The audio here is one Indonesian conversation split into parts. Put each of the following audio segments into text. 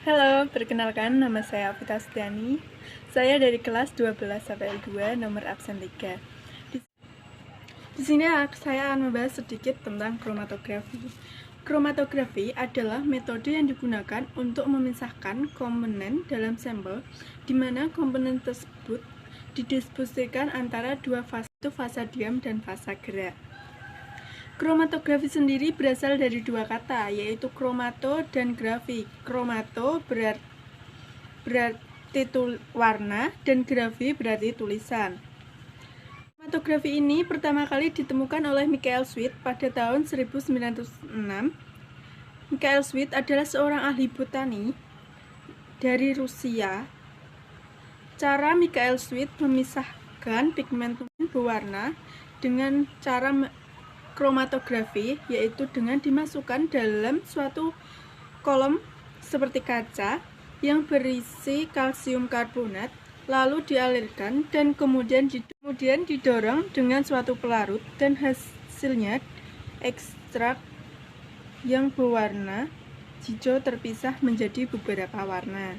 Halo, perkenalkan nama saya Vita Setiani. Saya dari kelas 12-2 nomor absen 3. Di sini saya akan membahas sedikit tentang kromatografi. Kromatografi adalah metode yang digunakan untuk memisahkan komponen dalam sampel, di mana komponen tersebut didistribusikan antara dua fase, yaitu fasa diam dan fasa gerak. Kromatografi sendiri berasal dari dua kata, yaitu kromato dan grafi. Kromato berarti warna dan grafi berarti tulisan. Kromatografi ini pertama kali ditemukan oleh Michael Sweet pada tahun 1906. Michael Sweet adalah seorang ahli botani dari Rusia. Cara Michael Sweet memisahkan pigmen berwarna dengan cara kromatografi, yaitu dengan dimasukkan dalam suatu kolom seperti kaca yang berisi kalsium karbonat, lalu dialirkan dan kemudian didorong dengan suatu pelarut, dan hasilnya ekstrak yang berwarna hijau terpisah menjadi beberapa warna.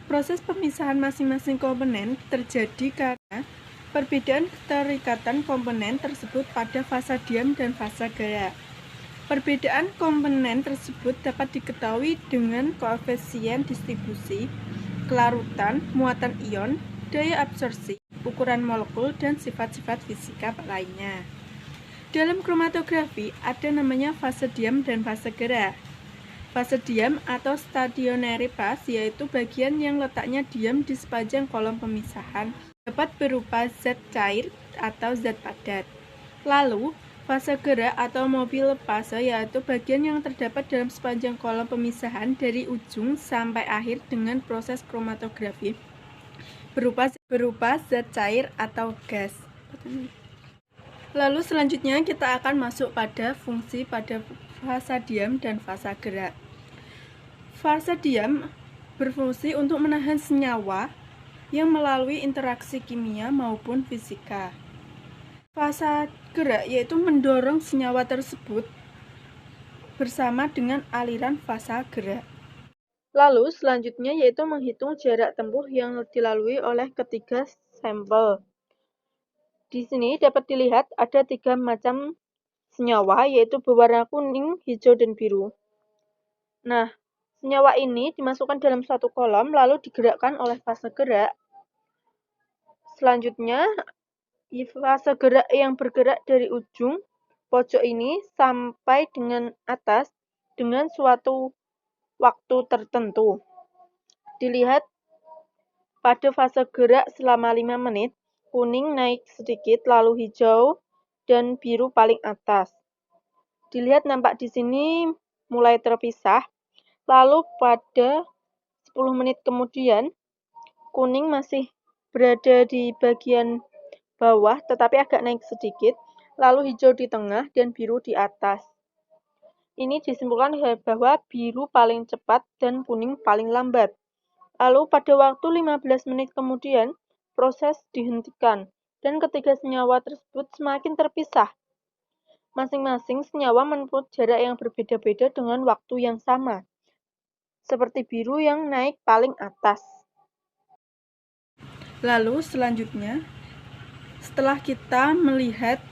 Proses pemisahan masing-masing komponen terjadi karena perbedaan keterikatan komponen tersebut pada fasa diam dan fasa gerak. Perbedaan komponen tersebut dapat diketahui dengan koefisien distribusi, kelarutan, muatan ion, daya absorpsi, ukuran molekul, dan sifat-sifat fisika lainnya. Dalam kromatografi ada namanya fase diam dan fase gerak. Fase diam atau stationary phase yaitu bagian yang letaknya diam di sepanjang kolom pemisahan, dapat berupa zat cair atau zat padat. Lalu, fase gerak atau mobile fase yaitu bagian yang terdapat dalam sepanjang kolom pemisahan dari ujung sampai akhir dengan proses kromatografi berupa zat cair atau gas. Lalu selanjutnya kita akan masuk pada fungsi pada fasa diam dan fasa gerak. Fasa diam berfungsi untuk menahan senyawa yang melalui interaksi kimia maupun fisika. Fasa gerak yaitu mendorong senyawa tersebut bersama dengan aliran fasa gerak. Lalu selanjutnya yaitu menghitung jarak tempuh yang dilalui oleh ketiga sampel. Di sini dapat dilihat ada 3 macam senyawa, yaitu berwarna kuning, hijau, dan biru. Nah, senyawa ini dimasukkan dalam satu kolom lalu digerakkan oleh fase gerak. Selanjutnya, fase gerak yang bergerak dari ujung pojok ini sampai dengan atas dengan suatu waktu tertentu. Dilihat pada fase gerak selama 5 menit, kuning naik sedikit, lalu hijau dan biru paling atas. Dilihat nampak di sini mulai terpisah, lalu pada 10 menit kemudian, kuning masih berada di bagian bawah tetapi agak naik sedikit, lalu hijau di tengah dan biru di atas. Ini disimpulkan bahwa biru paling cepat dan kuning paling lambat. Lalu pada waktu 15 menit kemudian, proses dihentikan dan ketiga senyawa tersebut semakin terpisah. Masing-masing senyawa menempuh jarak yang berbeda-beda dengan waktu yang sama, seperti biru yang naik paling atas. Lalu selanjutnya, setelah kita melihat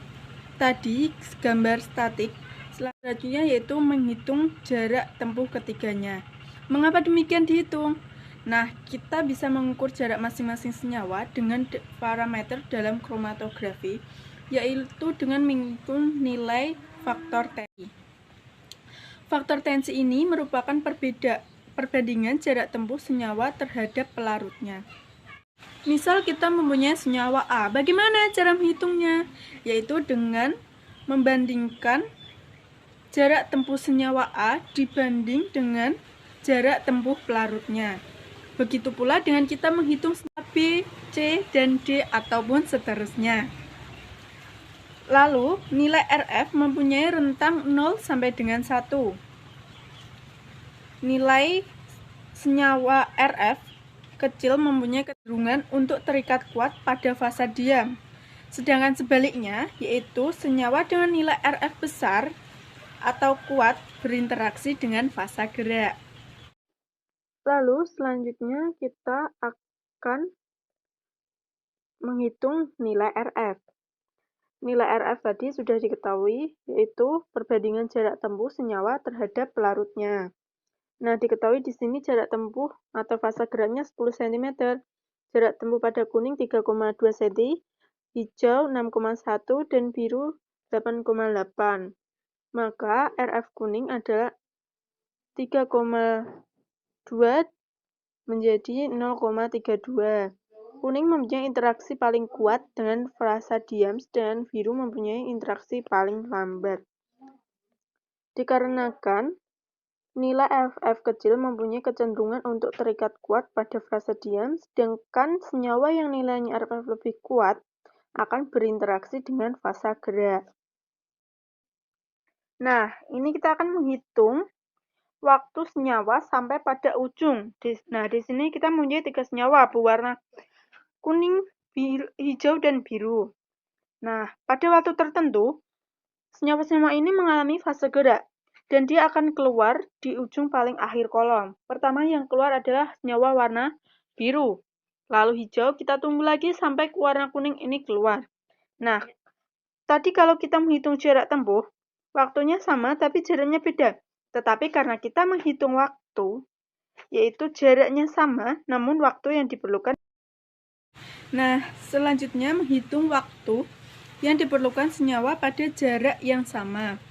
tadi gambar statik, selanjutnya yaitu menghitung jarak tempuh ketiganya. Mengapa demikian dihitung? Nah, kita bisa mengukur jarak masing-masing senyawa dengan parameter dalam kromatografi, yaitu dengan menghitung nilai faktor tensi. Faktor tensi ini merupakan perbandingan jarak tempuh senyawa terhadap pelarutnya. Misal kita mempunyai senyawa A, bagaimana cara menghitungnya? Yaitu dengan membandingkan jarak tempuh senyawa A dibanding dengan jarak tempuh pelarutnya. Begitu pula dengan kita menghitung senyawa B, C, dan D ataupun seterusnya. Lalu, nilai RF mempunyai rentang 0 sampai dengan 1. Nilai senyawa RF kecil mempunyai kecenderungan untuk terikat kuat pada fasa diam. Sedangkan sebaliknya, yaitu senyawa dengan nilai RF besar atau kuat berinteraksi dengan fasa gerak. Lalu selanjutnya kita akan menghitung nilai RF. Nilai RF tadi sudah diketahui, yaitu perbandingan jarak tempuh senyawa terhadap pelarutnya. Nah, diketahui di sini jarak tempuh atau fasa geraknya 10 cm. Jarak tempuh pada kuning 3,2 cm, hijau 6,1 dan biru 8,8. Maka RF kuning adalah 3,2 menjadi 0,32. Kuning mempunyai interaksi paling kuat dengan fasa diam, sedangkan biru mempunyai interaksi paling lambat. Dikarenakan nilai FF kecil mempunyai kecenderungan untuk terikat kuat pada fase diam, sedangkan senyawa yang nilainya RF lebih kuat akan berinteraksi dengan fasa gerak. Nah, ini kita akan menghitung waktu senyawa sampai pada ujung. Nah, di sini kita mempunyai 3 senyawa berwarna kuning, hijau, dan biru. Nah, pada waktu tertentu, senyawa-senyawa ini mengalami fase gerak, dan dia akan keluar di ujung paling akhir kolom. Pertama yang keluar adalah senyawa warna biru. Lalu hijau, kita tunggu lagi sampai warna kuning ini keluar. Nah, tadi kalau kita menghitung jarak tempuh, waktunya sama tapi jaraknya beda. Tetapi karena kita menghitung waktu, yaitu jaraknya sama, namun waktu yang diperlukan. Nah, selanjutnya menghitung waktu yang diperlukan senyawa pada jarak yang sama.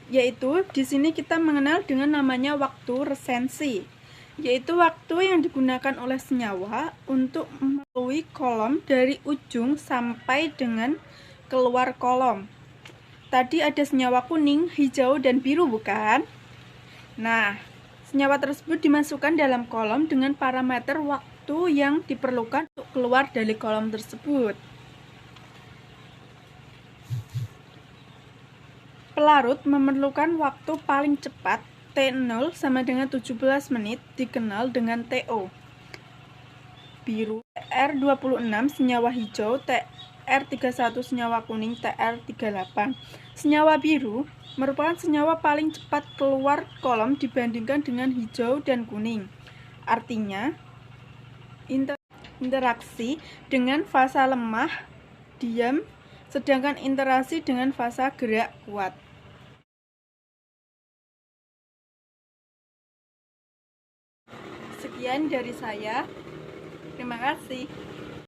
Yaitu di sini kita mengenal dengan namanya waktu resensi, yaitu waktu yang digunakan oleh senyawa untuk melalui kolom dari ujung sampai dengan keluar kolom. Tadi ada senyawa kuning, hijau, dan biru, bukan? Nah, senyawa tersebut dimasukkan dalam kolom dengan parameter waktu yang diperlukan untuk keluar dari kolom tersebut. Pelarut memerlukan waktu paling cepat T0 sama dengan 17 menit, dikenal dengan TO. Biru TR26, senyawa hijau TR31, senyawa kuning TR38. Senyawa biru merupakan senyawa paling cepat keluar kolom dibandingkan dengan hijau dan kuning. Artinya, interaksi dengan fasa lemah diam, sedangkan interaksi dengan fasa gerak kuat. Sekian dari saya. Terima kasih.